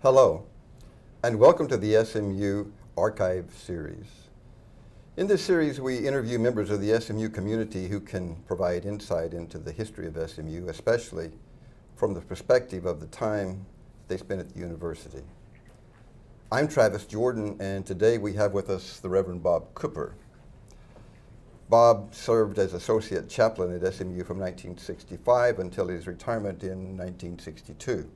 Hello, and welcome to the SMU Archive Series. In this series, we interview members of the SMU community who can provide insight into the history of SMU, especially from the perspective of the time they spent at the university. I'm Travis Jordan, and today we have with us the Reverend Bob Cooper. Bob served as Associate Chaplain at SMU from 1965 until his retirement in 1962.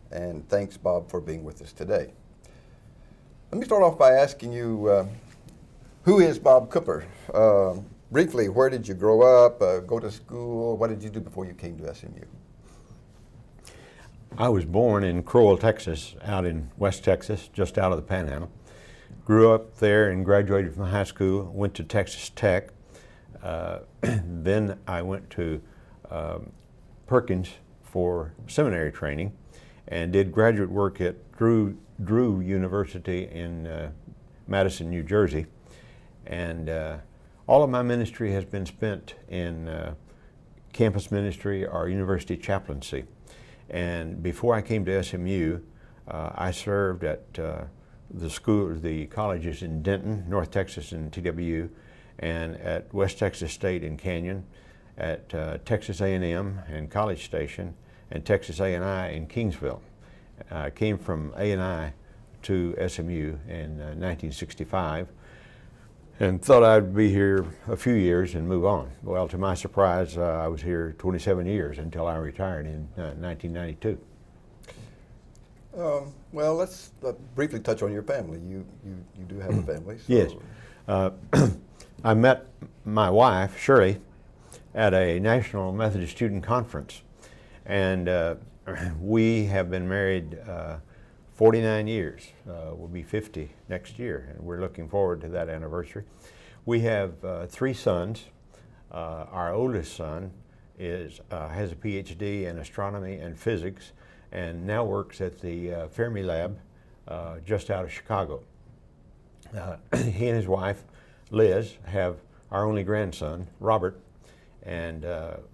And thanks, Bob, for being with us today. Let me start off by asking you, who is Bob Cooper? Briefly, where did you grow up, go to school? What did you do before you came to SMU? I was born in Crowell, Texas, out in West Texas, just out of the Panhandle. Grew up there and graduated from high school, went to Texas Tech. Then I went to Perkins for seminary training and did graduate work at Drew University in Madison, New Jersey. And all of my ministry has been spent in campus ministry or university chaplaincy. And before I came to SMU, I served at the colleges in Denton, North Texas and TWU, and at West Texas State in Canyon, at Texas A&M and College Station, and Texas A&I in Kingsville. I came from A&I to SMU in 1965 and thought I'd be here a few years and move on. Well, to my surprise, I was here 27 years until I retired in 1992. Well, let's briefly touch on your family. You do have a family. So. Yes. I met my wife, Shirley, at a National Methodist Student Conference. And we have been married 49 years. We'll be 50 next year, and we're looking forward to that anniversary. We have 3 sons. Our oldest son has a PhD in astronomy and physics, and now works at the Fermi Lab just out of Chicago. He and his wife, Liz, have our only grandson, Robert, and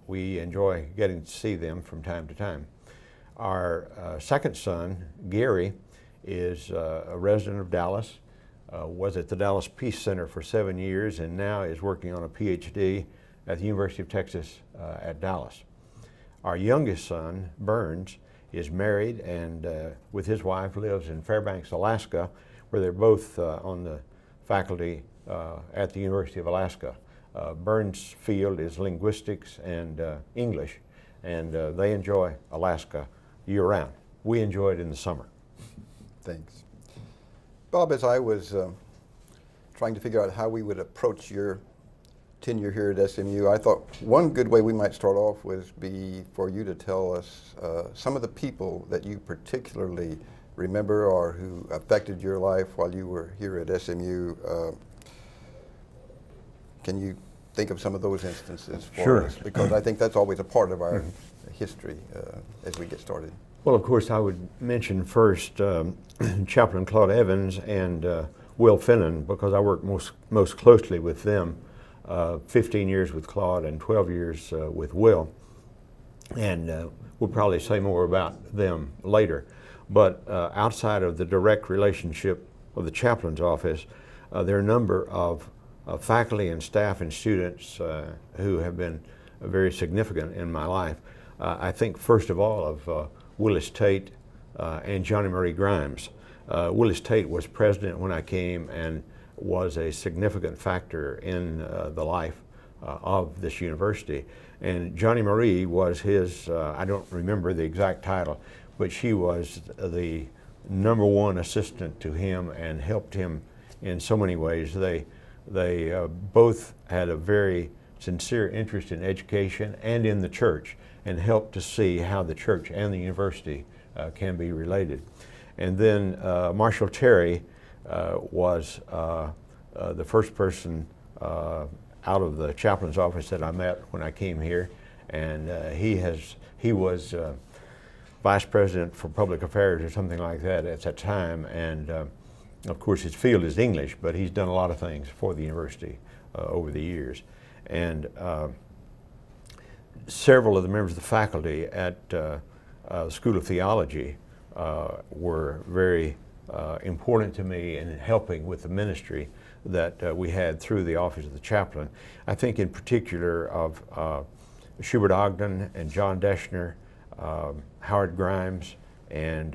we enjoy getting to see them from time to time. Our second son, Gary, is a resident of Dallas, was at the Dallas Peace Center for 7 years, and now is working on a PhD at the University of Texas at Dallas. Our youngest son, Burns, is married and with his wife lives in Fairbanks, Alaska, where they're both on the faculty at the University of Alaska. Burns' field is linguistics and English, and they enjoy Alaska year-round. We enjoy it in the summer. Thanks. Bob, as I was trying to figure out how we would approach your tenure here at SMU, I thought one good way we might start off would be for you to tell us some of the people that you particularly remember or who affected your life while you were here at SMU. Can you think of some of those instances for us? Because I think that's always a part of our history as we get started. Well, of course, I would mention first Chaplain Claude Evans and Will Finnan, because I worked most closely with them, 15 years with Claude and 12 years with Will. And we'll probably say more about them later. But outside of the direct relationship of the chaplain's office, there are a number of faculty and staff and students who have been very significant in my life. I think first of all of Willis Tate and Johnny Marie Grimes. Willis Tate was president when I came and was a significant factor in the life of this university. And Johnny Marie was his, I don't remember the exact title, but she was the #1 assistant to him and helped him in so many ways. They both had a very sincere interest in education and in the church, and helped to see how the church and the university can be related. And then Marshall Terry was the first person out of the chaplain's office that I met when I came here, and he was vice president for public affairs or something like that at that time, and of course his field is English, but he's done a lot of things for the university over the years. And several of the members of the faculty at the School of Theology were very important to me in helping with the ministry that we had through the office of the chaplain. I think in particular of Schubert Ogden and John Deschner, Howard Grimes, and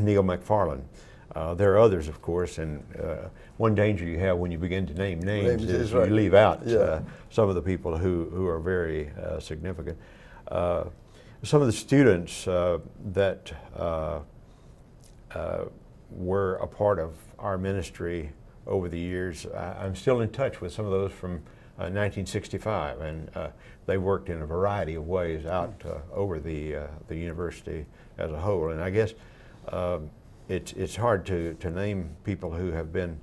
Neil McFarland. There are others, of course, and one danger you have when you begin to name names is right. you leave out Yeah. some of the people who are very significant. Some of the students that were a part of our ministry over the years, I'm still in touch with some of those from 1965, and they worked in a variety of ways out over the university as a whole. And I guess it's hard to name people who have been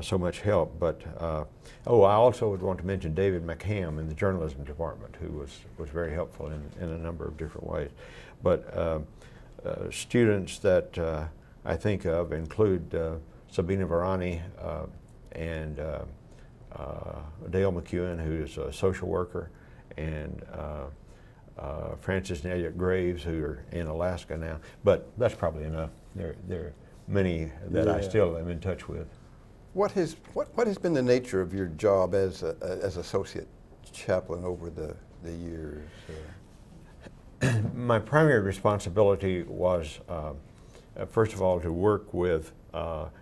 so much help, but I also would want to mention David McHam in the journalism department, who was very helpful in a number of different ways. But students that I think of include Sabina Varani and Dale McEwen, who is a social worker, and Francis and Elliot Graves, who are in Alaska now. But that's probably enough. There are many that I still am in touch with. What has been the nature of your job as associate chaplain over the years? My primary responsibility was, first of all, to work with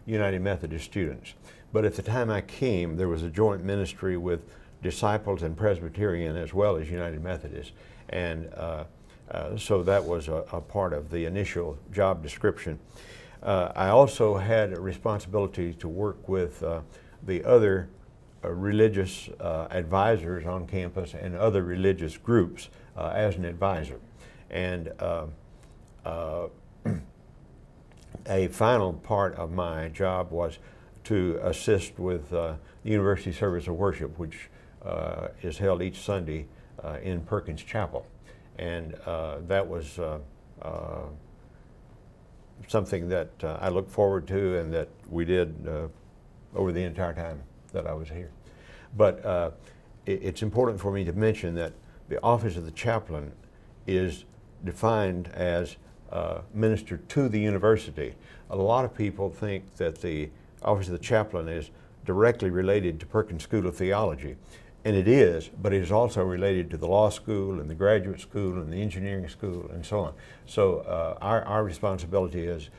United Methodist students. But at the time I came, there was a joint ministry with Disciples and Presbyterian as well as United Methodist. And so that was a part of the initial job description. I also had a responsibility to work with the other religious advisors on campus and other religious groups as an advisor. And a final part of my job was to assist with the University Service of Worship, which is held each Sunday in Perkins Chapel. And that was something that I look forward to and that we did over the entire time that I was here. But it's important for me to mention that the office of the chaplain is defined as minister to the university. A lot of people think that the office of the chaplain is directly related to Perkins School of Theology, and it is, but it is also related to the law school and the graduate school and the engineering school and so on. So our responsibility has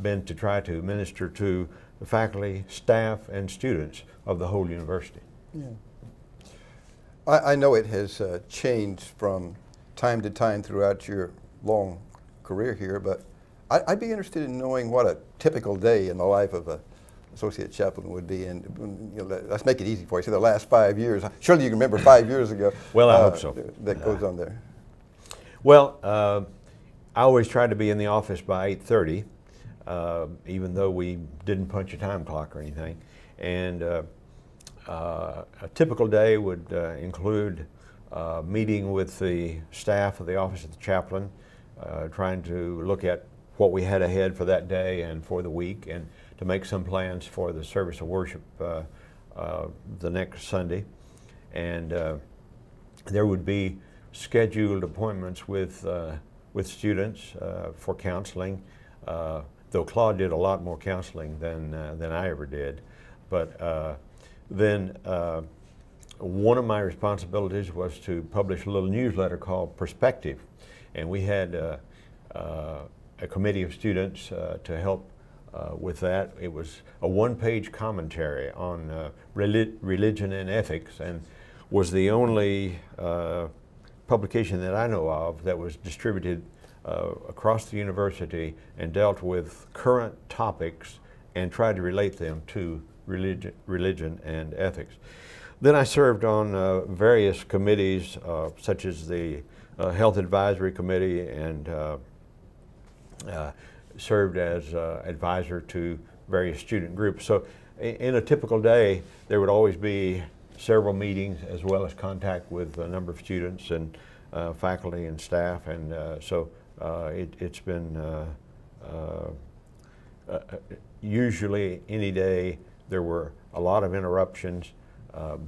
been to try to minister to the faculty, staff, and students of the whole university. Yeah. I know it has changed from time to time throughout your long career here, but I'd be interested in knowing what a typical day in the life of a associate chaplain would be, and let's make it easy for you. So the last 5 years, surely you can remember 5 years ago. Well, I hope so. That goes on there. Well, I always tried to be in the office by 8:30, even though we didn't punch a time clock or anything. And a typical day would include meeting with the staff of the office of the chaplain, trying to look at what we had ahead for that day and for the week, and to make some plans for the service of worship the next Sunday. And there would be scheduled appointments with students for counseling, though Claude did a lot more counseling than I ever did. But then one of my responsibilities was to publish a little newsletter called Perspective, and we had a committee of students to help with that. It was a one-page commentary on religion and ethics, and was the only publication that I know of that was distributed across the university and dealt with current topics and tried to relate them to religion and ethics. Then I served on various committees such as the Health Advisory Committee, and served as advisor to various student groups. So in a typical day, there would always be several meetings as well as contact with a number of students and faculty and staff, and so it's been usually any day there were a lot of interruptions,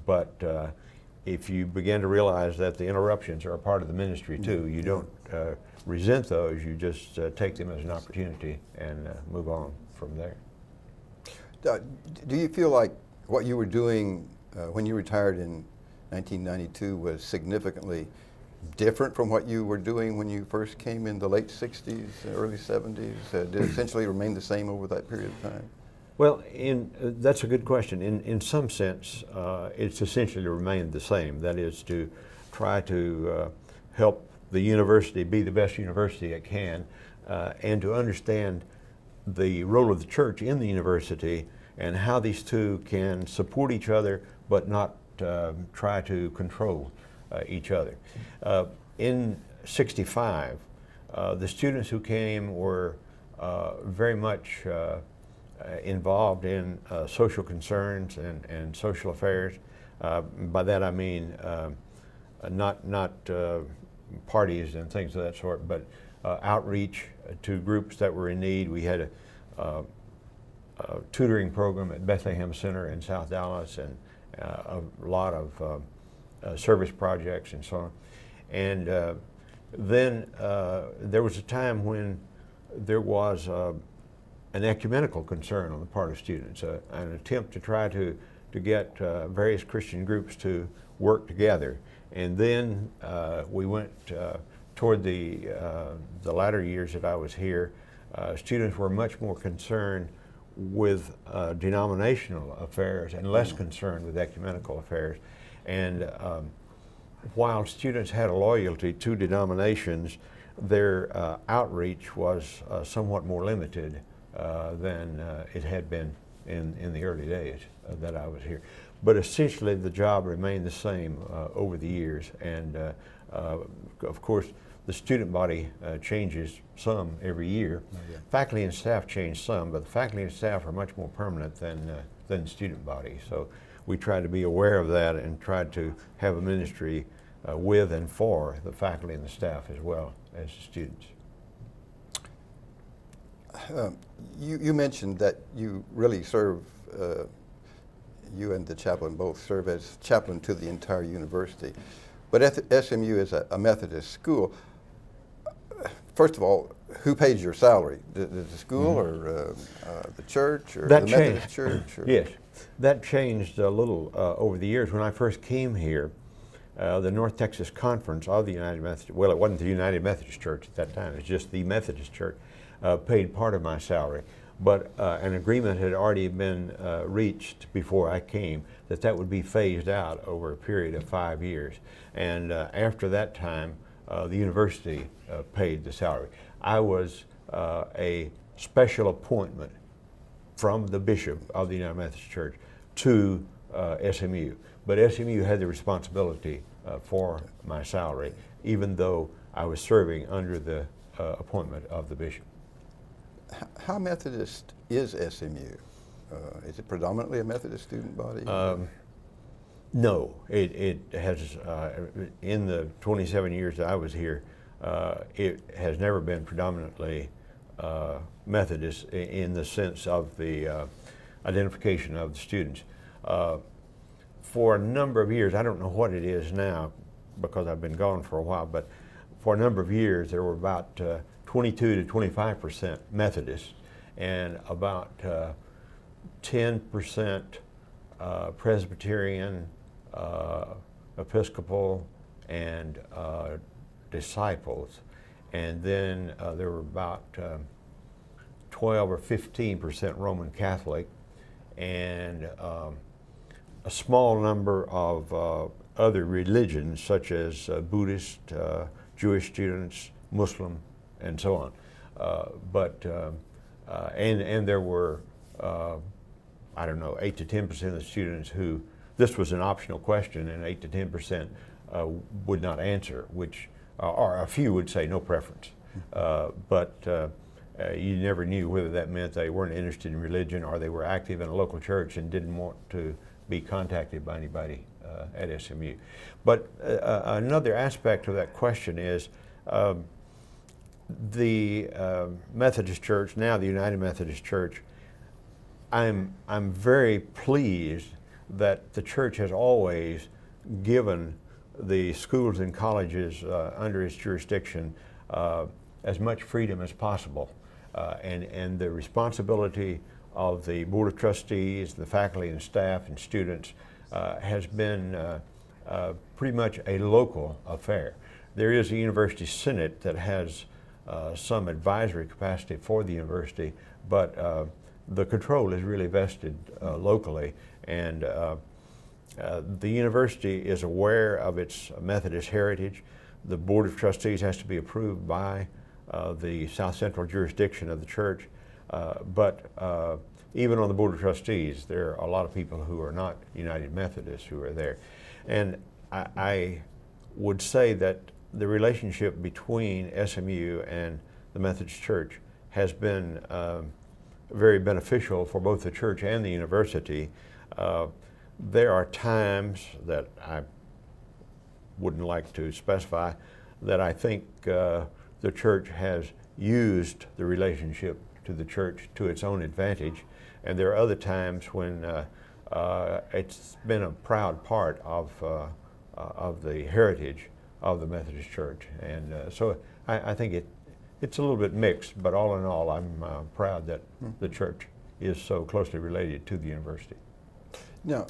but if you begin to realize that the interruptions are a part of the ministry too, you don't resent those, you just take them as an opportunity and move on from there. Do you feel like what you were doing when you retired in 1992 was significantly different from what you were doing when you first came in the late 60s, early 70s? Did it essentially remain the same over that period of time? Well, that's a good question. In some sense, it's essentially remained the same. That is to try to help the university be the best university it can, and to understand the role of the church in the university and how these two can support each other but not try to control each other. In '65, the students who came were very much involved in social concerns and social affairs. By that I mean not parties and things of that sort, but outreach to groups that were in need. We had a tutoring program at Bethlehem Center in South Dallas, and a lot of service projects and so on. And then there was a time when there was an ecumenical concern on the part of students, an attempt to try to get various Christian groups to work together. And then we went toward the latter years that I was here. Students were much more concerned with denominational affairs and less concerned with ecumenical affairs. And while students had a loyalty to denominations, their outreach was somewhat more limited than it had been in the early days that I was here. But essentially the job remained the same over the years, and of course the student body changes some every year. Faculty and staff change some, but the faculty and staff are much more permanent than the student body. So we try to be aware of that and try to have a ministry with and for the faculty and the staff as well as the students. You mentioned that you really serve, you and the chaplain both serve as chaplain to the entire university. But SMU is a Methodist school. First of all, who pays your salary? The school or the church or That the Methodist church? Or? Yes, that changed a little over the years. When I first came here, the North Texas Conference of the United Methodist, well, it wasn't the United Methodist Church at that time, it was just the Methodist Church, paid part of my salary. But an agreement had already been reached before I came that would be phased out over a period of 5 years. And after that time, the university paid the salary. I was a special appointment from the bishop of the United Methodist Church to SMU. But SMU had the responsibility for my salary, even though I was serving under the appointment of the bishop. How Methodist is SMU? Is it predominantly a Methodist student body? No, it has, in the 27 years that I was here, it has never been predominantly Methodist in the sense of the identification of the students. For a number of years, I don't know what it is now because I've been gone for a while, but for a number of years there were about 22 to 25% Methodist and about 10% Presbyterian, Episcopal, and disciples. And then there were about 12 or 15% Roman Catholic, and a small number of other religions such as Buddhist, Jewish students, Muslim, and so on. And there were, I don't know, 8 to 10% of the students who, this was an optional question, and 8 to 10% would not answer, which, or a few would say no preference. You never knew whether that meant they weren't interested in religion or they were active in a local church and didn't want to be contacted by anybody at SMU. But another aspect of that question is the Methodist Church, now the United Methodist Church, I'm very pleased that the church has always given the schools and colleges under its jurisdiction as much freedom as possible. And the responsibility of the Board of Trustees, the faculty and staff and students has been pretty much a local affair. There is a university senate that has some advisory capacity for the university, but the control is really vested locally, and the university is aware of its Methodist heritage. The Board of Trustees has to be approved by the South Central jurisdiction of the church, but even on the Board of Trustees, there are a lot of people who are not United Methodists who are there. And I would say that the relationship between SMU and the Methodist Church has been very beneficial for both the church and the university. There are times that I wouldn't like to specify that I think the church has used the relationship to the church to its own advantage, and there are other times when it's been a proud part of the heritage of the Methodist Church. And so I think it's a little bit mixed, but all in all, I'm proud that the church is so closely related to the university. Now,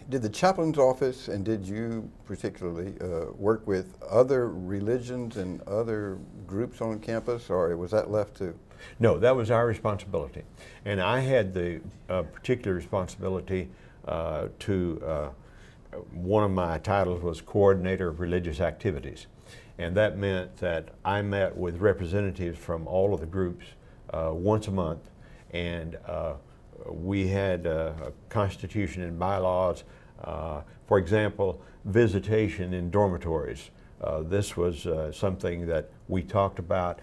did the chaplain's office and did you particularly work with other religions and other groups on campus, or was that left to? No, that was our responsibility. And I had the particular responsibility to, one of my titles was Coordinator of Religious Activities. And that meant that I met with representatives from all of the groups once a month, and we had a constitution and bylaws. For example, visitation in dormitories. This was something that we talked about.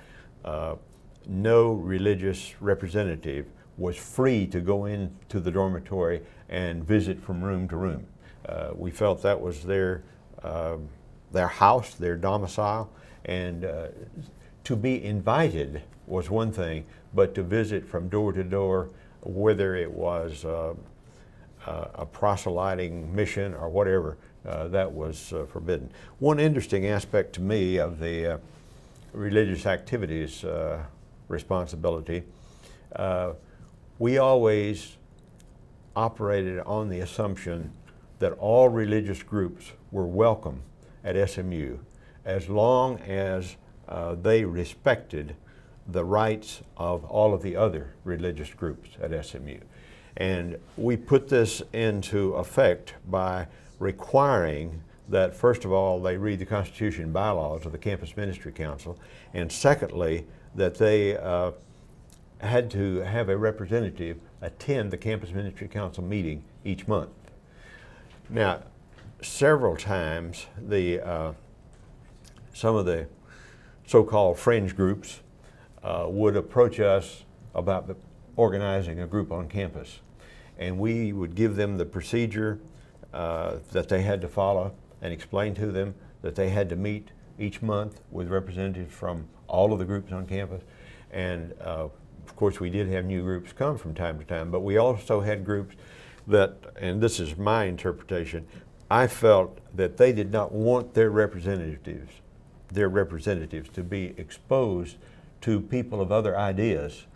No religious representative was free to go into the dormitory and visit from room to room. We felt that was their house, their domicile, and to be invited was one thing, but to visit from door to door, whether it was a proselyting mission or whatever, that was forbidden. One interesting aspect to me of the religious activities responsibility, we always operated on the assumption that all religious groups were welcome at SMU as long as they respected the rights of all of the other religious groups at SMU. And we put this into effect by requiring that, first of all, they read the Constitution and bylaws of the Campus Ministry Council, and secondly, that they had to have a representative attend the Campus Ministry Council meeting each month. Now, several times some of the so-called fringe groups would approach us about organizing a group on campus, and we would give them the procedure that they had to follow and explain to them that they had to meet each month with representatives from all of the groups on campus. And of course we did have new groups come from time to time, but we also had groups that, and this is my interpretation, I felt that they did not want their representatives to be exposed to people of other ideas.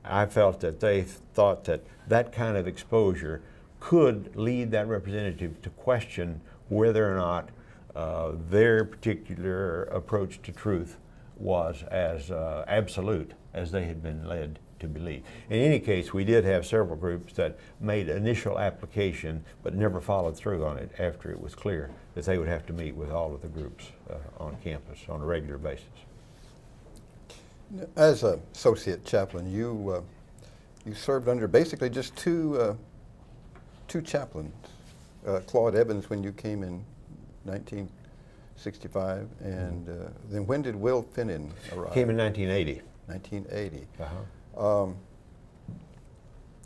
I felt that they thought that that kind of exposure could lead that representative to question whether or not their particular approach to truth was as absolute as they had been led to believe. In any case, we did have several groups that made initial application but never followed through on it after it was clear that they would have to meet with all of the groups on campus on a regular basis. As an associate chaplain, you served under basically just two chaplains. Claude Evans when you came in 1965, and then when did Will Finnan arrive? Came in 1980. 1980. Uh-huh.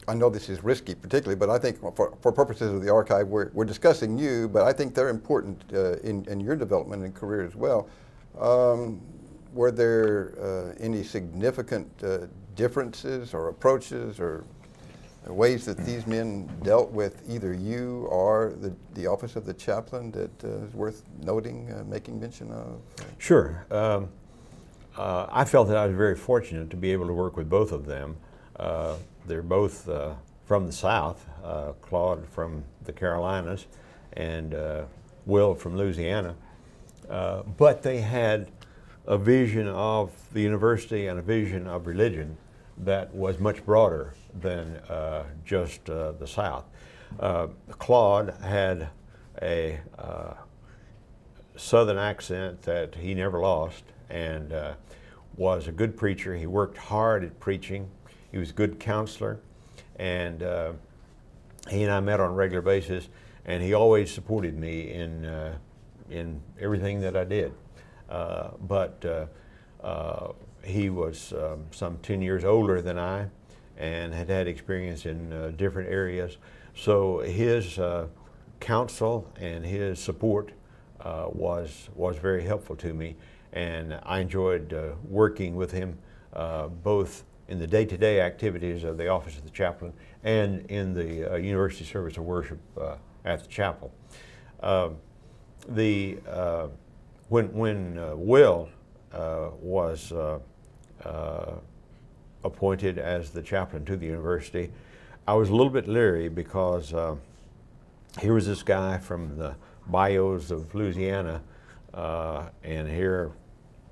I know this is risky particularly, but I think for purposes of the archive, we're discussing you, but I think they're important in your development and career as well. Were there any significant differences or approaches or ways that these men dealt with either you or the office of the chaplain that is worth noting, making mention of? Sure. I felt that I was very fortunate to be able to work with both of them. They're both from the South, Claude from the Carolinas and Will from Louisiana. But they had a vision of the university and a vision of religion that was much broader than just the South. Claude had a Southern accent that he never lost, and was a good preacher. He worked hard at preaching. He was a good counselor, and he and I met on a regular basis, and he always supported me in everything that I did. But he was some 10 years older than I and had had experience in different areas. So his counsel and his support was very helpful to me, and I enjoyed working with him both in the day-to-day activities of the Office of the Chaplain and in the University Service of Worship at the chapel. When Will was appointed as the chaplain to the university, I was a little bit leery because here was this guy from the bayous of Louisiana, and here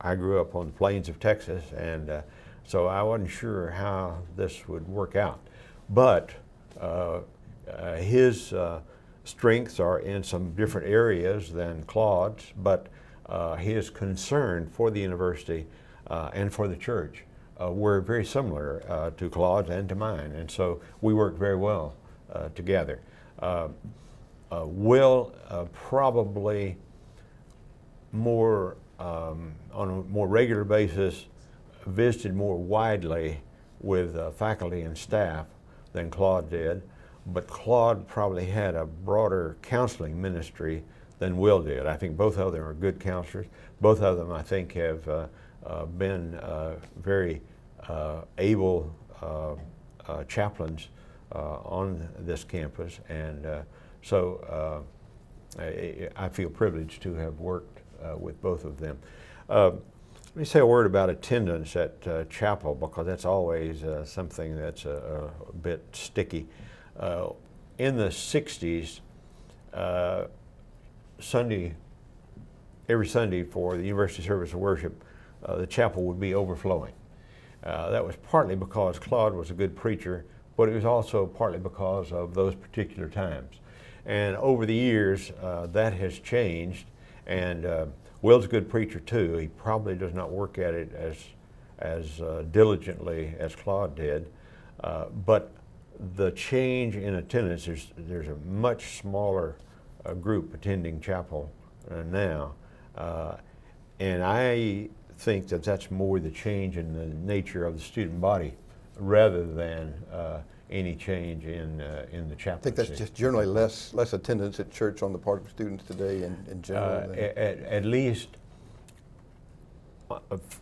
I grew up on the plains of Texas, and so I wasn't sure how this would work out. But his strengths are in some different areas than Claude's, but his concern for the university and for the church were very similar to Claude's and to mine, and so we worked very well together. Will probably more on a more regular basis visited more widely with faculty and staff than Claude did, but Claude probably had a broader counseling ministry than Will did. I think both of them are good counselors. Both of them, I think, have been very able chaplains on this campus, and so I feel privileged to have worked with both of them. Let me say a word about attendance at chapel, because that's always something that's a bit sticky. In the 60s, every Sunday for the University Service of Worship, the chapel would be overflowing. That was partly because Claude was a good preacher, but it was also partly because of those particular times. And over the years, that has changed, and Will's a good preacher too. He probably does not work at it as diligently as Claude did, but the change in attendance, there's a much smaller group attending chapel now, and I think that that's more the change in the nature of the student body rather than any change in the chaplaincy. I think that's just generally less attendance at church on the part of students today in general. At least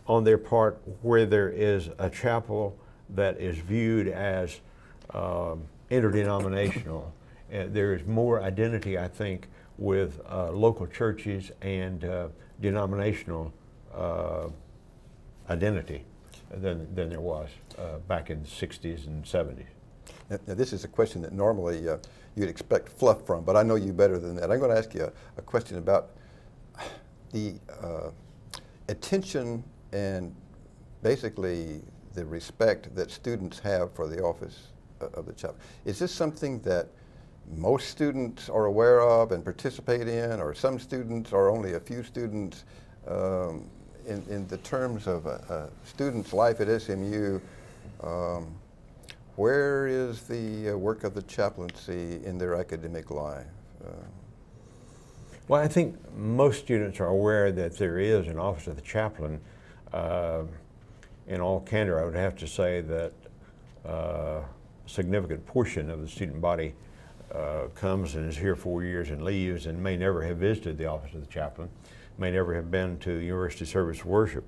on their part, where there is a chapel that is viewed as interdenominational, there is more identity, I think, with local churches and denominational identity than there was back in the 60s and 70s. Now, this is a question that normally you'd expect fluff from, but I know you better than that. I'm going to ask you a question about the attention and basically the respect that students have for the office of the chaplain. Is this something that most students are aware of and participate in, or some students, or only a few students? In the terms of a student's life at SMU, where is the work of the chaplaincy in their academic life? Well, I think most students are aware that there is an office of the chaplain. In all candor, I would have to say that a significant portion of the student body comes and is here 4 years and leaves and may never have visited the office of the chaplain, may never have been to the University Service of Worship.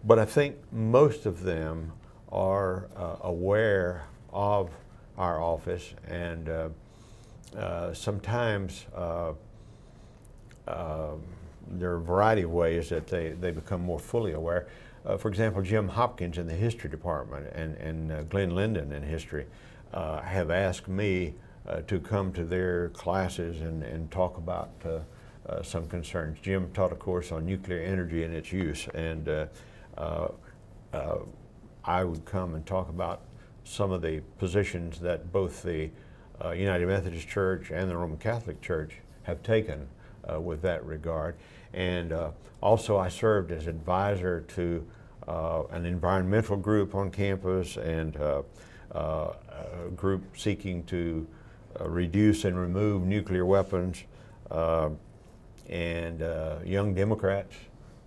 But I think most of them are aware of our office, and sometimes there are a variety of ways that they become more fully aware. For example, Jim Hopkins in the history department and Glenn Linden in history have asked me to come to their classes and talk about some concerns. Jim taught a course on nuclear energy and its use, and I would come and talk about some of the positions that both the United Methodist Church and the Roman Catholic Church have taken with that regard. And also I served as advisor to an environmental group on campus, and a group seeking to reduce and remove nuclear weapons, and Young Democrats,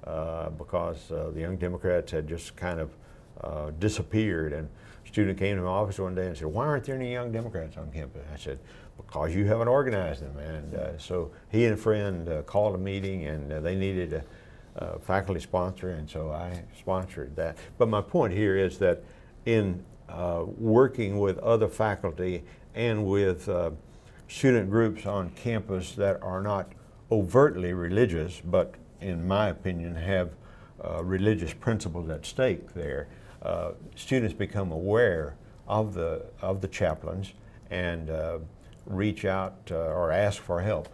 because the Young Democrats had just kind of disappeared. And a student came to my office one day and said, "Why aren't there any Young Democrats on campus?" I said, "Because you haven't organized them." And so he and a friend called a meeting, and they needed a faculty sponsor, and so I sponsored that. But my point here is that in working with other faculty and with student groups on campus that are not overtly religious, but in my opinion have religious principles at stake there, students become aware of the chaplains and reach out or ask for help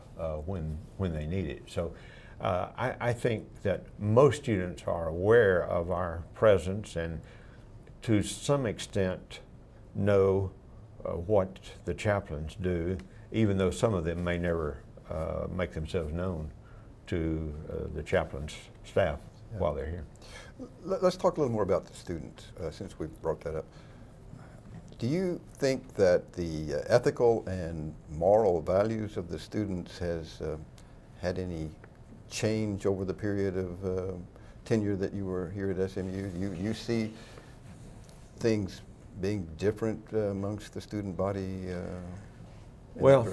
when they need it. So I think that most students are aware of our presence and to some extent know what the chaplains do, even though some of them may never make themselves known to the chaplain's staff while they're here. Let's talk a little more about the students, since we brought that up. Do you think that the ethical and moral values of the students has had any change over the period of tenure that you were here at SMU? You see things being different amongst the student body? Well,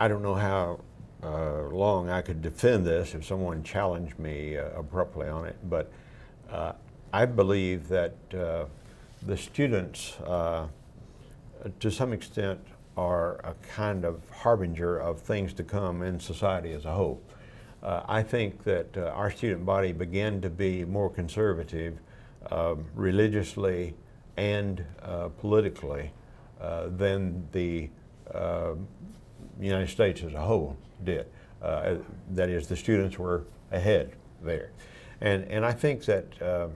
I don't know how long I could defend this if someone challenged me abruptly on it, but I believe that the students, to some extent, are a kind of harbinger of things to come in society as a whole. I think that our student body began to be more conservative religiously and politically than the United States as a whole did. That is, the students were ahead there. And I think that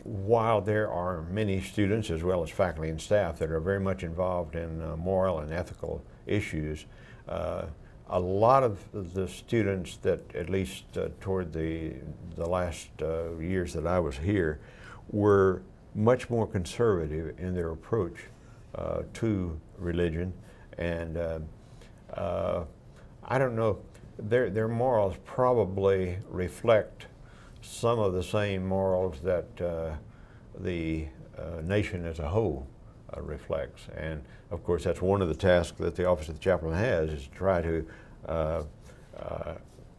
while there are many students as well as faculty and staff that are very much involved in moral and ethical issues, a lot of the students that, at least toward the last years that I was here, were much more conservative in their approach to religion. And I don't know, their morals probably reflect some of the same morals that the nation as a whole reflects. And of course, that's one of the tasks that the Office of the Chaplain has, is to try to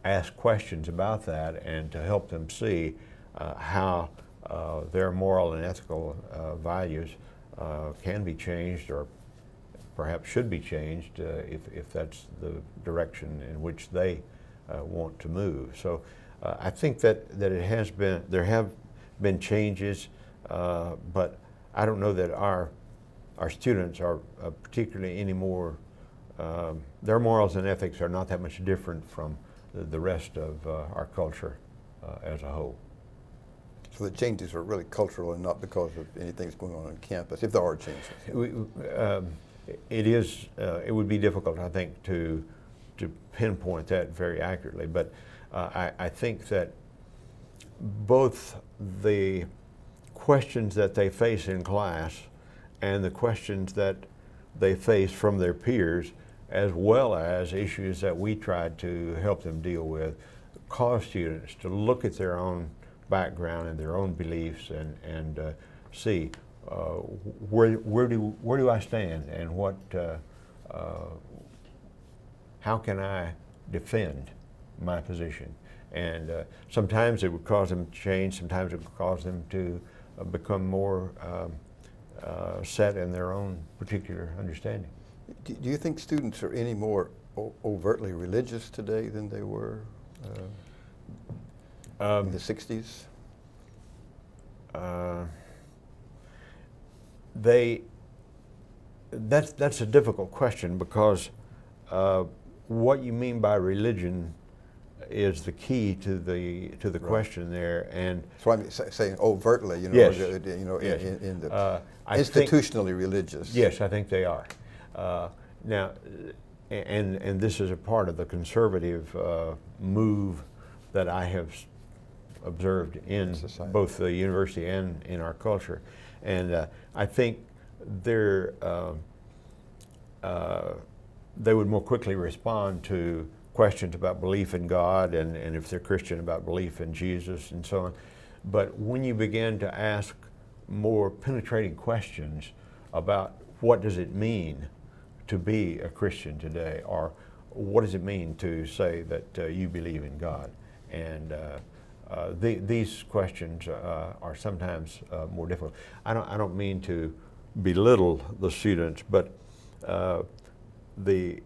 ask questions about that and to help them see how their moral and ethical values can be changed, or perhaps should be changed if that's the direction in which they want to move. So I think that there have been changes, but I don't know that our students are particularly any more, their morals and ethics are not that much different from the rest of our culture as a whole. So the changes are really cultural and not because of anything that's going on campus, if there are changes. It would be difficult, I think, to pinpoint that very accurately, but I think that both the questions that they face in class and the questions that they face from their peers, as well as issues that we tried to help them deal with, cause students to look at their own background and their own beliefs and see where do I stand, and what how can I defend my position. And sometimes it would cause them to change, sometimes it would cause them to become more set in their own particular understanding. Do you think students are any more overtly religious today than they were in the 60s? That's a difficult question, because what you mean by religion is the key to the Right. question there, and That's why I'm saying overtly, Yes. Yes. in the I institutionally religious. Yes, I think they are. Now, and this is a part of the conservative move that I have observed in Society. both the university and in our culture, and I think they would more quickly respond to questions about belief in God, and if they're Christian, about belief in Jesus and so on. But when you begin to ask more penetrating questions about what does it mean to be a Christian today, or what does it mean to say that you believe in God, and these questions are sometimes more difficult. I don't mean to belittle the students, but the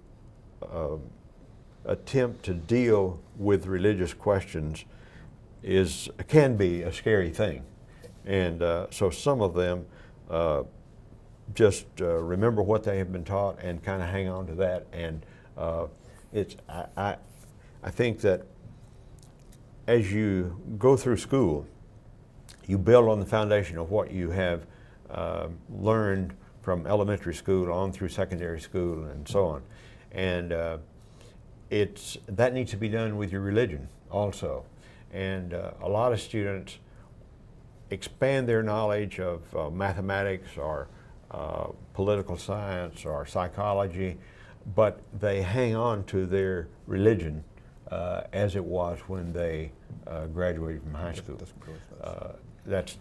attempt to deal with religious questions can be a scary thing, and so some of them just remember what they have been taught and kind of hang on to that, and I think that as you go through school, you build on the foundation of what you have learned from elementary school on through secondary school and so on, and that needs to be done with your religion also. And a lot of students expand their knowledge of mathematics or political science or psychology, but they hang on to their religion as it was when they graduated from high school. That's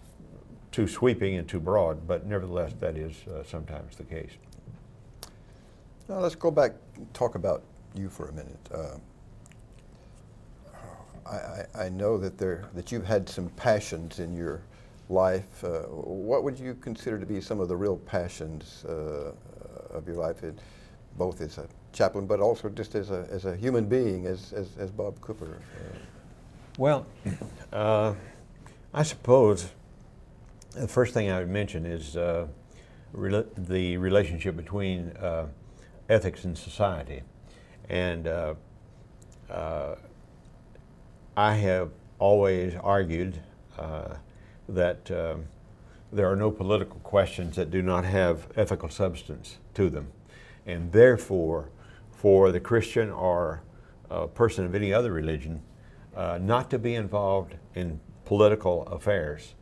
too sweeping and too broad, but nevertheless that is sometimes the case. Now let's go back and talk about you for a minute. I know that you've had some passions in your life. What would you consider to be some of the real passions of your life, both as a chaplain, but also just as a human being, as Bob Cooper? Well, I suppose the first thing I would mention is the relationship between ethics and society. And I have always argued that there are no political questions that do not have ethical substance to them. And therefore, for the Christian or a person of any other religion, not to be involved in political affairs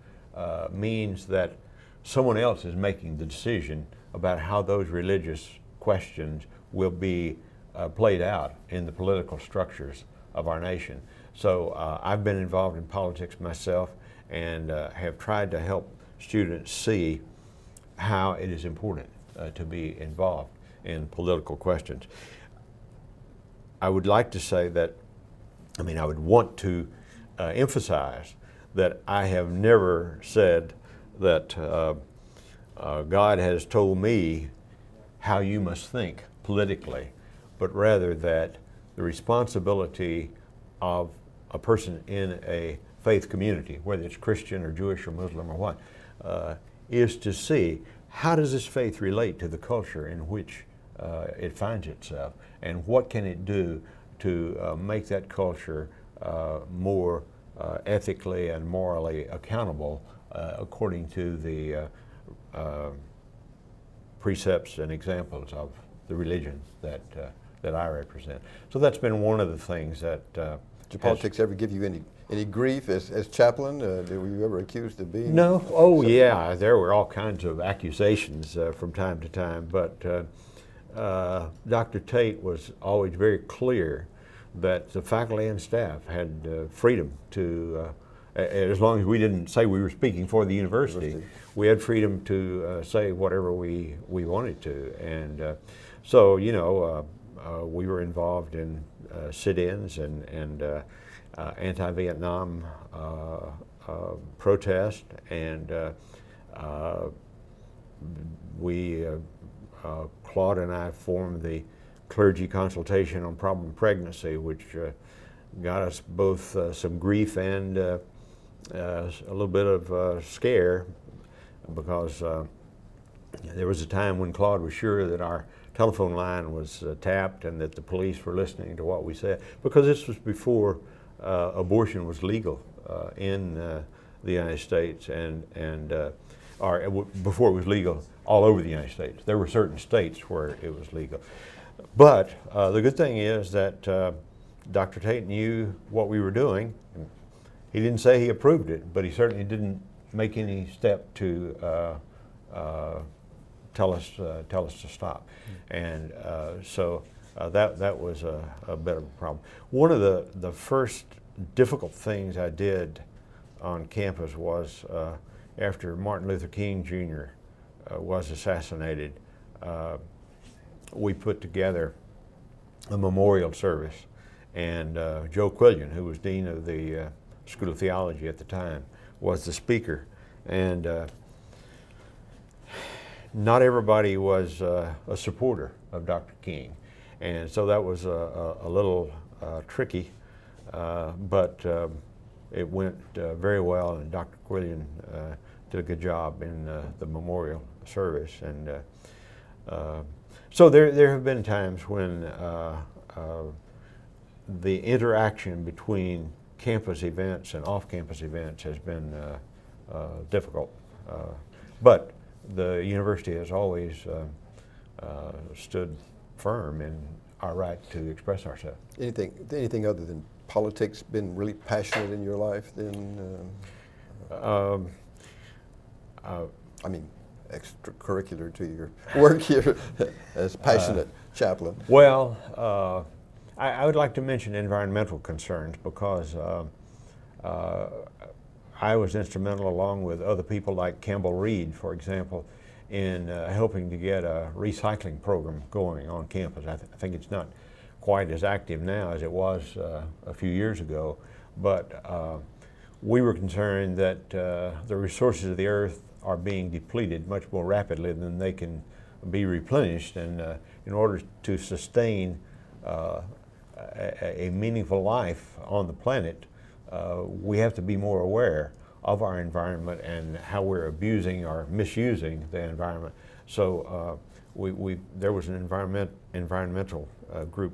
means that someone else is making the decision about how those religious questions will be played out in the political structures of our nation. So I've been involved in politics myself, and have tried to help students see how it is important to be involved in political questions. I would like to say that, I would want to emphasize that I have never said that God has told me how you must think politically, but rather that the responsibility of a person in a faith community, whether it's Christian or Jewish or Muslim or what, is to see how does this faith relate to the culture in which it finds itself, and what can it do to make that culture more ethically and morally accountable according to the precepts and examples of the religion that I represent. So that's been one of the things that Did politics ever give you any grief as chaplain? Were you ever accused of being? No. Oh, yeah. There were all kinds of accusations from time to time, but Dr. Tate was always very clear that the faculty and staff had freedom to, as long as we didn't say we were speaking for the university, we had freedom to say whatever we wanted to. And so, we were involved in sit-ins and anti-Vietnam protest, and Claude and I formed the Clergy Consultation on Problem Pregnancy, which got us both some grief and a little bit of scare, because there was a time when Claude was sure that our telephone line was tapped and that the police were listening to what we said, because this was before abortion was legal in the United States, or before it was legal all over the United States. There were certain states where it was legal. But the good thing is that Dr. Tate knew what we were doing. He didn't say he approved it, but he certainly didn't make any step to tell us to stop. And so that was a bit of a problem. One of the first difficult things I did on campus was after Martin Luther King Jr. Was assassinated, we put together a memorial service, and Joe Quillian, who was dean of the School of Theology at the time, was the speaker. And not everybody was a supporter of Dr. King, and so that was a little tricky, but it went very well, and Dr. Quillian did a good job in the memorial service. And so there have been times when the interaction between campus events and off-campus events has been difficult. But the university has always stood firm in our right to express ourselves. Anything other than politics been really passionate in your life then? I mean, extracurricular to your work here as passionate chaplain. Well, I would like to mention environmental concerns, because I was instrumental, along with other people like Campbell Reed, for example, in helping to get a recycling program going on campus. I think it's not quite as active now as it was a few years ago, but we were concerned that the resources of the earth are being depleted much more rapidly than they can be replenished, and in order to sustain a meaningful life on the planet, we have to be more aware of our environment and how we're abusing or misusing the environment. So there was an environmental group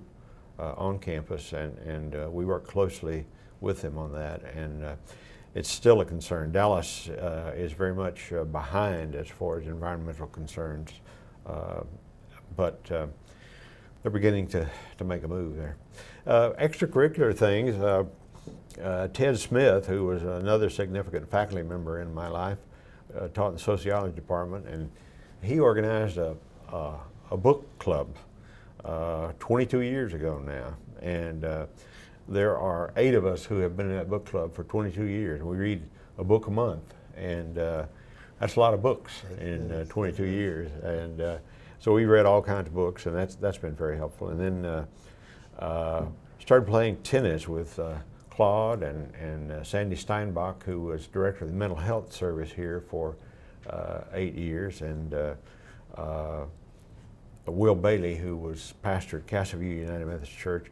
on campus, and we worked closely with them on that, and it's still a concern. Dallas is very much behind as far as environmental concerns, but they're beginning to make a move there. Extracurricular things, Ted Smith, who was another significant faculty member in my life, taught in the sociology department, and he organized a book club 22 years ago now, and there are 8 of us who have been in that book club for 22 years. We read a book a month, and that's a lot of books in 22 years. And so we read all kinds of books, and that's been very helpful. And then started playing tennis with Claude and Sandy Steinbach, who was director of the mental health service here for 8 years, and Will Bailey, who was pastor at Castle View United Methodist Church.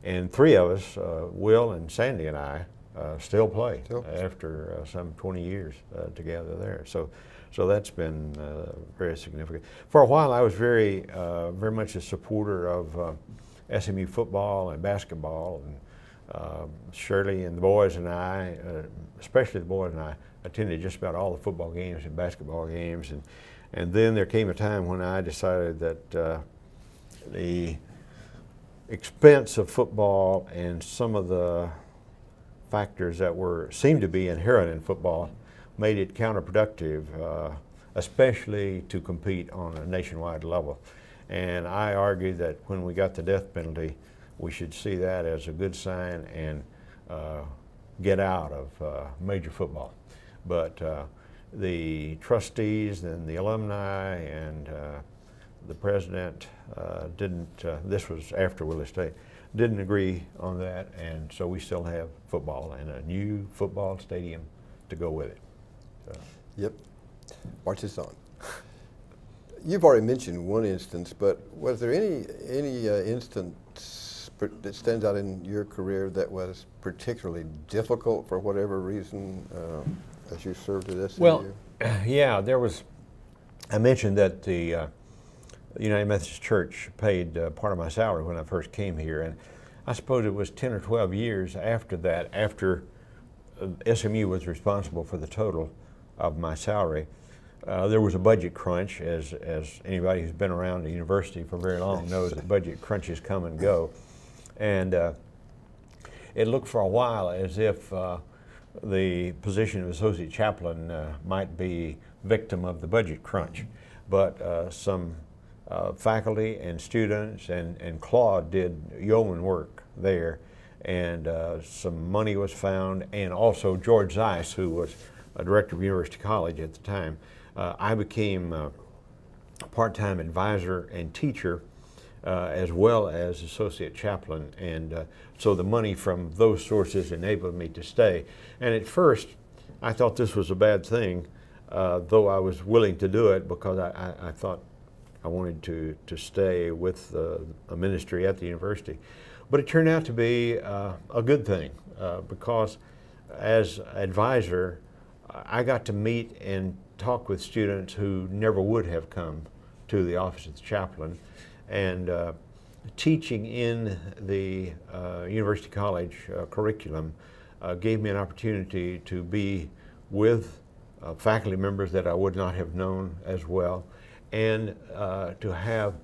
And 3 of us, Will and Sandy and I, still play after some 20 years together there. So that's been very significant. For a while, I was very much a supporter of SMU football and basketball, and Shirley and the boys and I, especially the boys and I, attended just about all the football games and basketball games, and then there came a time when I decided that the expense of football and some of the factors that seemed to be inherent in football made it counterproductive, especially to compete on a nationwide level. And I argued that when we got the death penalty, we should see that as a good sign and get out of major football. But the trustees and the alumni and the president didn't, this was after Willie State, didn't agree on that, and so we still have football and a new football stadium to go with it. So. Yep, marches on. You've already mentioned one instance, but was there any instance that stands out in your career that was particularly difficult for whatever reason as you served at SMU? Well, yeah, there was. I mentioned that the United Methodist Church paid part of my salary when I first came here, and I suppose it was 10 or 12 years after that, after SMU was responsible for the total of my salary. There was a budget crunch, as anybody who's been around the university for very long knows that budget crunches come and go. And it looked for a while as if the position of associate chaplain might be victim of the budget crunch. But some faculty and students and Claude did yeoman work there, and some money was found, and also George Zeiss, who was a director of University College at the time. I became a part-time advisor and teacher as well as associate chaplain, and so the money from those sources enabled me to stay. And at first I thought this was a bad thing, though I was willing to do it because I thought I wanted to stay with a ministry at the university. But it turned out to be a good thing because as advisor I got to meet and talk with students who never would have come to the office of the chaplain, and teaching in the University College curriculum gave me an opportunity to be with faculty members that I would not have known as well, and to have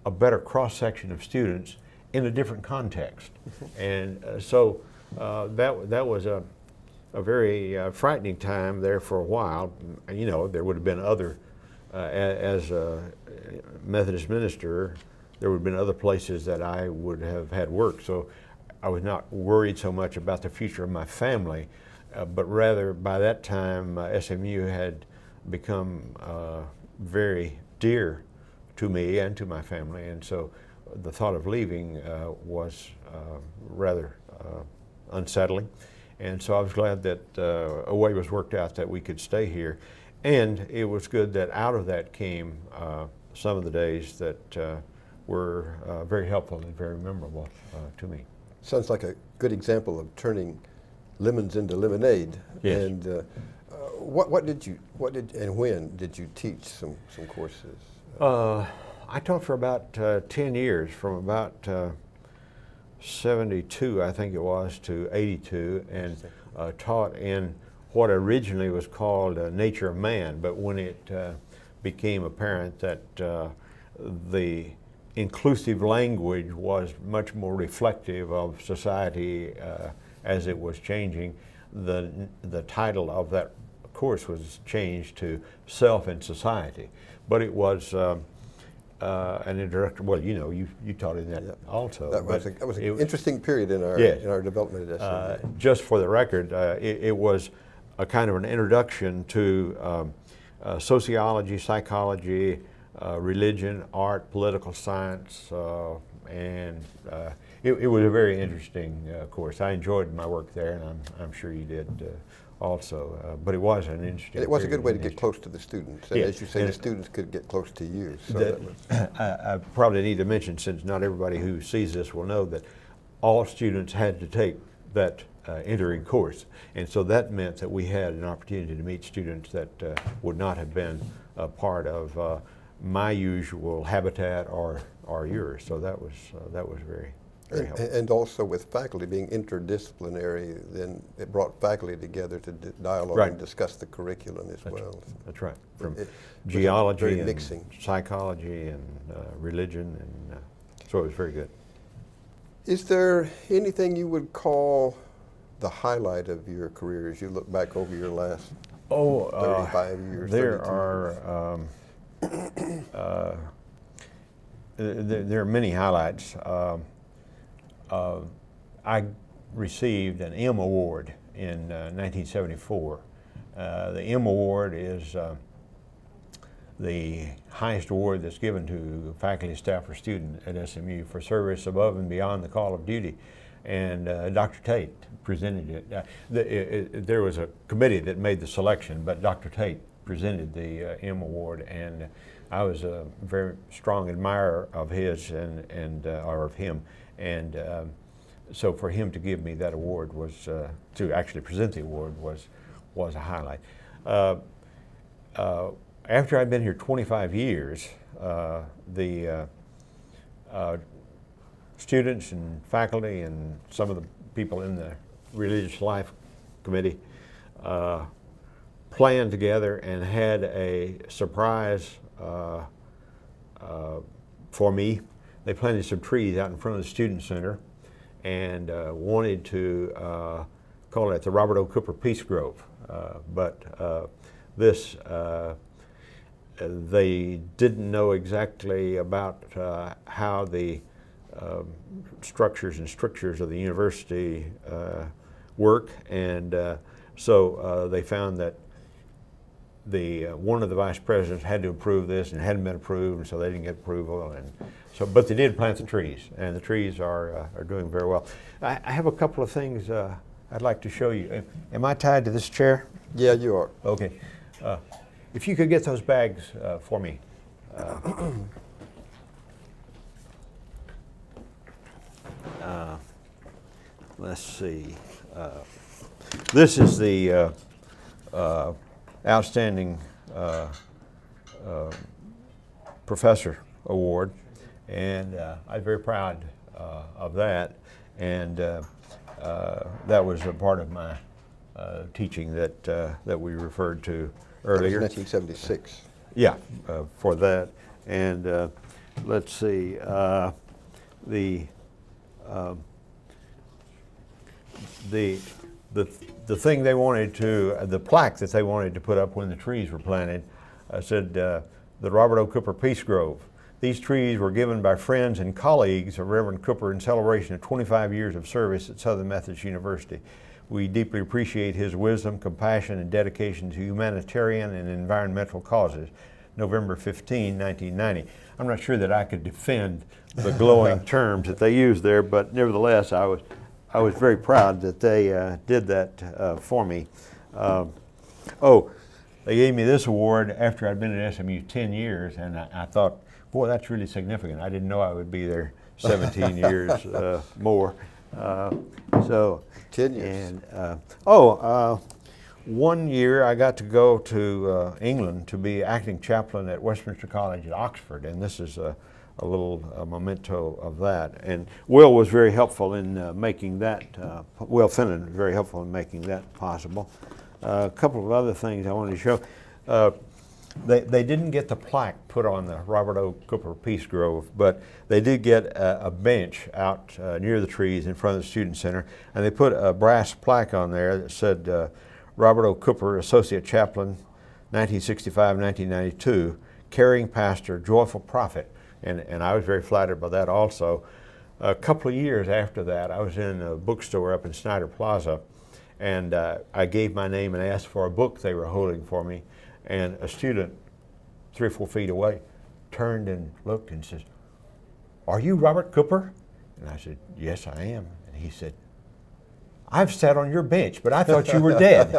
a better cross-section of students in a different context. And so that was a very frightening time there for a while. You know, there would have been other, as a Methodist minister, there would have been other places that I would have had work. So I was not worried so much about the future of my family, but rather by that time SMU had become very dear to me and to my family. And so the thought of leaving was rather unsettling. And so I was glad that a way was worked out that we could stay here. And it was good that out of that came some of the days that were very helpful and very memorable to me. Sounds like a good example of turning lemons into lemonade. Yes. And what did and when did you teach some courses? I taught for about 10 years, from about 72, I think it was, to 82, and taught in what originally was called Nature of Man, but when it became apparent that the inclusive language was much more reflective of society as it was changing, the title of that course was changed to Self and Society. But it was an introductory. Well, you know, you taught in that also. That was an interesting period in our yes. in our development at SMU. Just for the record, it was a kind of an introduction to sociology, psychology, religion, art, political science, and it was a very interesting course. I enjoyed my work there, and I'm sure you did also. But it was an interesting. And it was a good way to get close to the students, and as you say, the students could get close to you. So I probably need to mention, since not everybody who sees this will know, that all students had to take that entering course, and so that meant that we had an opportunity to meet students that would not have been a part of my usual habitat or yours. So that was very helpful. And also with faculty being interdisciplinary, then it brought faculty together to dialogue Right. and discuss the curriculum as well. That's right. From It geology very and mixing. psychology and religion, and so it was very good. Is there anything you would call the highlight of your career as you look back over your last 35 years? There 32 are there are many highlights. I received an M Award in 1974. The M Award is the highest award that's given to faculty, staff, or student at SMU for service above and beyond the call of duty. And Dr. Tate presented it. There was a committee that made the selection, but Dr. Tate presented the M Award, and I was a very strong admirer of his or of him, and so for him to give me that award was to actually present the award was a highlight. After I'd been here 25 years, the students and faculty and some of the people in the Religious Life Committee planned together and had a surprise for me. They planted some trees out in front of the Student Center and wanted to call it the Robert O. Cooper Peace Grove. But this, they didn't know exactly about how the structures and strictures of the university work, and so they found that one of the vice presidents had to approve this and it hadn't been approved, and so they didn't get approval. And so, but they did plant the trees, and the trees are doing very well. I have a couple of things I'd like to show you. Am I tied to this chair? Yeah, you are. Okay. If you could get those bags for me. Let's see. This is the Outstanding Professor Award, and I'm very proud of that. And that was a part of my teaching that we referred to earlier. That was 1976. Yeah, for that. And let's see, the thing they wanted to, the plaque that they wanted to put up when the trees were planted, said the Robert O. Cooper Peace Grove. These trees were given by friends and colleagues of Reverend Cooper in celebration of 25 years of service at Southern Methodist University. We deeply appreciate his wisdom, compassion, and dedication to humanitarian and environmental causes. November 15, 1990. I'm not sure that I could defend the glowing terms that they used there, but nevertheless, I was very proud that they did that for me. They gave me this award after I'd been at SMU 10 years, and I thought, boy, that's really significant. I didn't know I would be there 17 years more. 10 years. And 1 year I got to go to England to be acting chaplain at Westminster College at Oxford, and this is a little memento of that. And Will was very helpful in making that, Will Finnan was very helpful in making that possible. A couple of other things I wanted to show. They didn't get the plaque put on the Robert O. Cooper Peace Grove, but they did get a bench out near the trees in front of the Student Center, and they put a brass plaque on there that said, Robert O. Cooper, Associate Chaplain, 1965-1992, Caring Pastor, Joyful Prophet. And I was very flattered by that also. A couple of years after that, I was in a bookstore up in Snyder Plaza, and I gave my name and asked for a book they were holding for me. And a student 3 or 4 feet away turned and looked and says, "Are you Robert Cooper?" And I said, "Yes, I am." And he said, "I've sat on your bench, but I thought you were dead."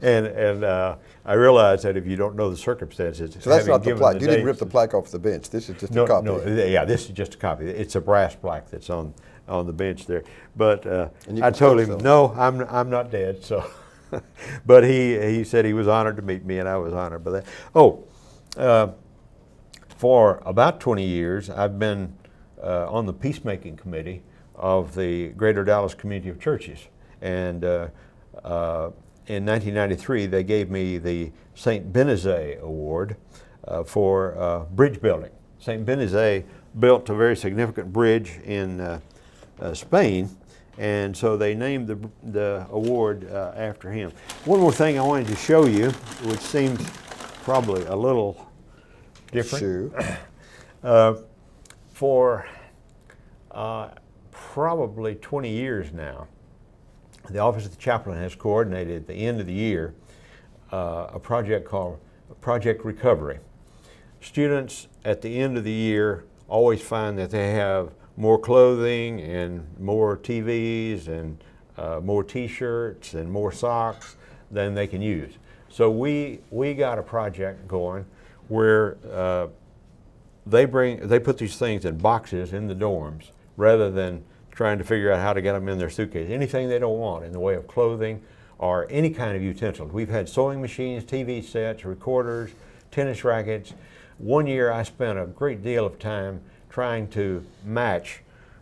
and I realized that if you don't know the circumstances, So that's not the plaque. You didn't rip the plaque off the bench. This is just a copy. No, yeah, this is just a copy. It's a brass plaque that's on the bench there. But I told him, "No, I'm not dead." So, but he said he was honored to meet me, and I was honored by that. For about 20 years, I've been on the peacemaking committee of the Greater Dallas Community of Churches, and in 1993 they gave me the St. Benezet Award for bridge building. St. Benezet built a very significant bridge in Spain, and so they named the award after him. One more thing I wanted to show you, which seems probably a little different. Sure. For probably 20 years now, the Office of the Chaplain has coordinated at the end of the year a project called Project Recovery. Students at the end of the year always find that they have more clothing and more TVs and more t-shirts and more socks than they can use. So we got a project going where they put these things in boxes in the dorms rather than trying to figure out how to get them in their suitcase. Anything they don't want in the way of clothing or any kind of utensils. We've had sewing machines, TV sets, recorders, tennis rackets. One year I spent a great deal of time trying to match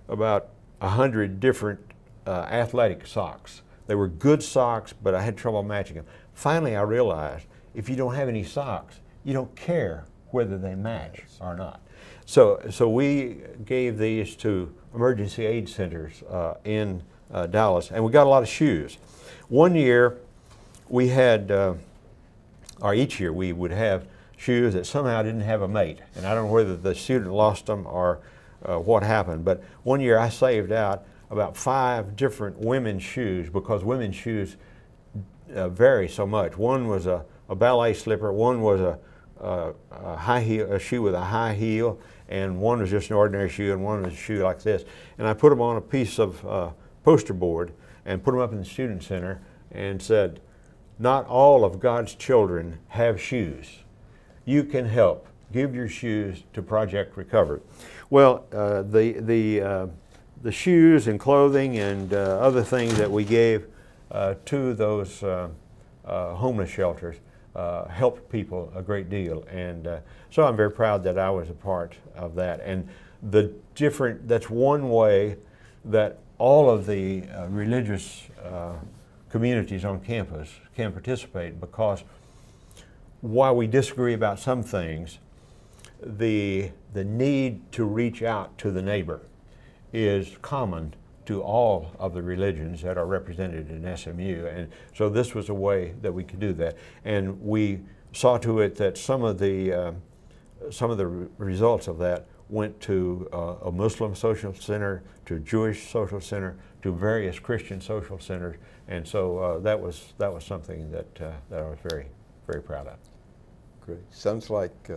about 100 different athletic socks. They were good socks, but I had trouble matching them. Finally, I realized if you don't have any socks, you don't care whether they match or not. So we gave these to emergency aid centers in Dallas, and we got a lot of shoes. One year we had, or each year we would have shoes that somehow didn't have a mate, and I don't know whether the student lost them or what happened, but one year I saved out about 5 different women's shoes because women's shoes vary so much. One was a ballet slipper, one was a high heel, a shoe with a high heel, and one was just an ordinary shoe, and one was a shoe like this. And I put them on a piece of poster board and put them up in the student center and said, "Not all of God's children have shoes. You can help. Give your shoes to Project Recover." Well, the shoes and clothing and other things that we gave to those homeless shelters helped people a great deal, and so I'm very proud that I was a part of that. And that's one way that all of the religious communities on campus can participate, because while we disagree about some things, the need to reach out to the neighbor is common to all of the religions that are represented in SMU, and so this was a way that we could do that. And we saw to it that some of the results of that went to a Muslim social center, to a Jewish social center, to various Christian social centers, and so that was something that I was very, very proud of. Great. Sounds like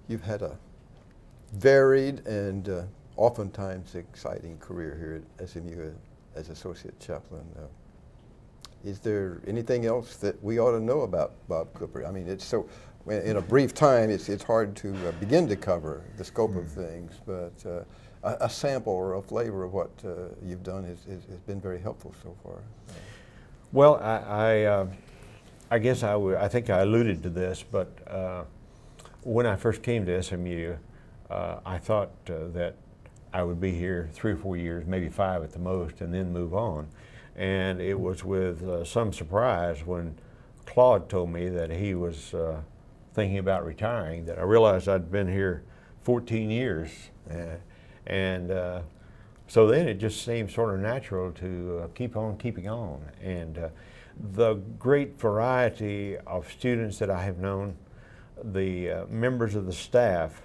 you've had a varied and oftentimes exciting career here at SMU as Associate Chaplain. Is there anything else that we ought to know about Bob Cooper? I mean, it's so, in a brief time, it's hard to begin to cover the scope of things, but a sample or a flavor of what you've done has been very helpful so far. Well, I guess I think I alluded to this, but when I first came to SMU, I thought that I would be here 3 or 4 years, maybe 5 at the most, and then move on. And it was with some surprise when Claude told me that he was thinking about retiring that I realized I'd been here 14 years. So then it just seemed sort of natural to keep on keeping on. And the great variety of students that I have known, the members of the staff,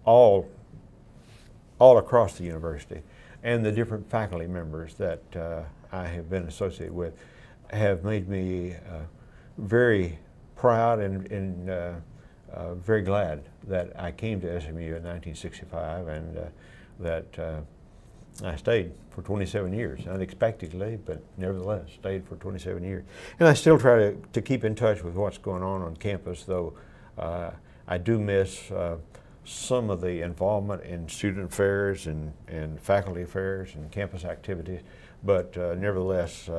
all across the university, and the different faculty members that I have been associated with have made me very proud and very glad that I came to SMU in 1965 and that I stayed for 27 years, unexpectedly, but nevertheless stayed for 27 years. And I still try to keep in touch with what's going on campus, though I do miss some of the involvement in student affairs and faculty affairs and campus activities, but nevertheless,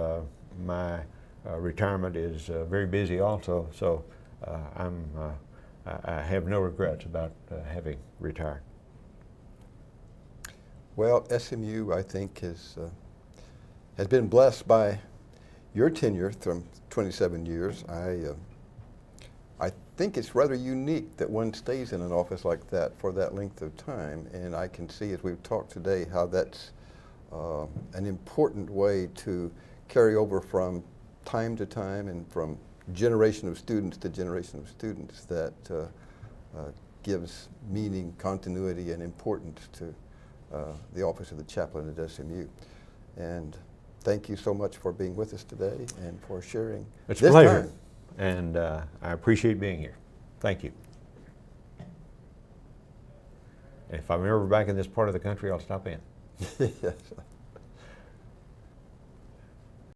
my retirement is very busy also, so I have no regrets about having retired. Well, SMU, I think, has been blessed by your tenure from 27 years. I think it's rather unique that one stays in an office like that for that length of time, and I can see as we've talked today how that's an important way to carry over from time to time and from generation of students to generation of students that gives meaning, continuity, and importance to the office of the chaplain at SMU. And thank you so much for being with us today and for sharing. It's a pleasure. Time. And I appreciate being here. Thank you. If I'm ever back in this part of the country, I'll stop in. Yes.